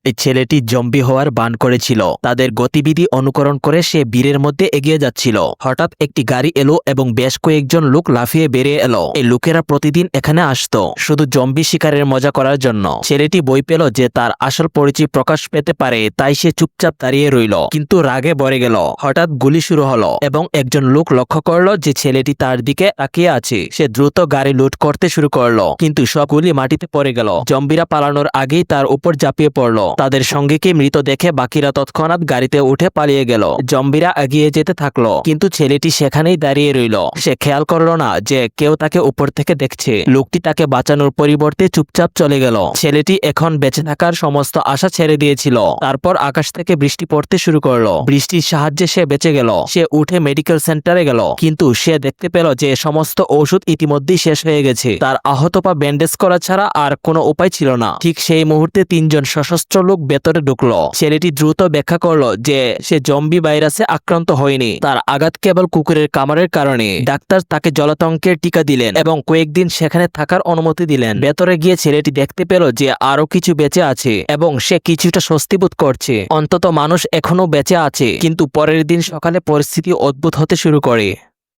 এই ছেলেটি জম্বি হওয়ার বান করেছিল। তাদের গতিবিধি অনুকরণ করে সে ভিড়ের মধ্যে এগিয়ে যাচ্ছিল। হঠাৎ একটি গাড়ি এলো এবং বেশ কয়েকজন লোক লাফিয়ে বেরিয়ে এলো। এই লোকেরা প্রতিদিন এখানে আসতো শুধু জম্বি শিকারের মজা করার জন্য। ছেলেটি ভয় পেল যে তার আসল পরিচয় প্রকাশ পেতে পারে, তাই সে চুপচাপ দাঁড়িয়ে রইল, কিন্তু রাগে ভরে গেল। হঠাৎ গুলি শুরু হলো এবং একজন লোক লক্ষ্য করলো যে ছেলেটি তার দিকে তাকিয়ে আছে। সে দ্রুত গাড়ি লুট করতে শুরু করলো, কিন্তু সব গুলি মাটিতে পড়ে গেল। জম্বিরা পালানোর আগেই তার উপর ঝাঁপিয়ে পড়লো। তাদের সঙ্গীকে মৃত দেখে বাকিরা তৎক্ষণাৎ গাড়িতে উঠে পালিয়ে গেল। জম্বিরা এগিয়ে যেতে থাকলো, কিন্তু ছেলেটি সেখানেই দাঁড়িয়ে রইল। সে খেয়াল করলো না যে কেউ তাকে উপর থেকে দেখছে। লোকটি তাকে বাঁচানোর পরিবর্তে চুপচাপ চলে গেল। ছেলেটি এখন বেঁচে থাকার সমস্ত আশা ছেড়ে দিয়েছিল। তারপর আকাশ থেকে বৃষ্টি পড়তে শুরু করলো। বৃষ্টির সাহায্যে সে বেঁচে গেল। সে উঠে মেডিকেল সেন্টারে গেল, কিন্তু সে দেখতে পেল যে সমস্ত ওষুধ ইতিমধ্যেই শেষ হয়ে গেছে। তার আহত পা ব্যান্ডেজ করা ছাড়া আর কোনো উপায় ছিল না। ঠিক সেই মুহূর্তে তিনজন সশস্ত্র লোক ভেতরে ঢুকলো। ছেলেটি দ্রুত ব্যাখ্যা করলো যে সে জম্বি ভাইরাসে আক্রান্ত হয়নি, তার আঘাত কেবল কুকুরের কামড়ের কারণে। ডাক্তার তাকে জলাতঙ্কের টিকা দিলেন এবং কয়েকদিন সেখানে থাকার অনুমতি দিলেন। ভেতরে গিয়ে ছেলেটি দেখতে পেল যে আরো কিছু বেঁচে আছে এবং সে কিছুটা স্বস্তি বোধ করছে। অন্তত মানুষ এখনো বেঁচে আছে। কিন্তু পরের দিন সকালে পরিস্থিতি অদ্ভুত হতে শুরু করে।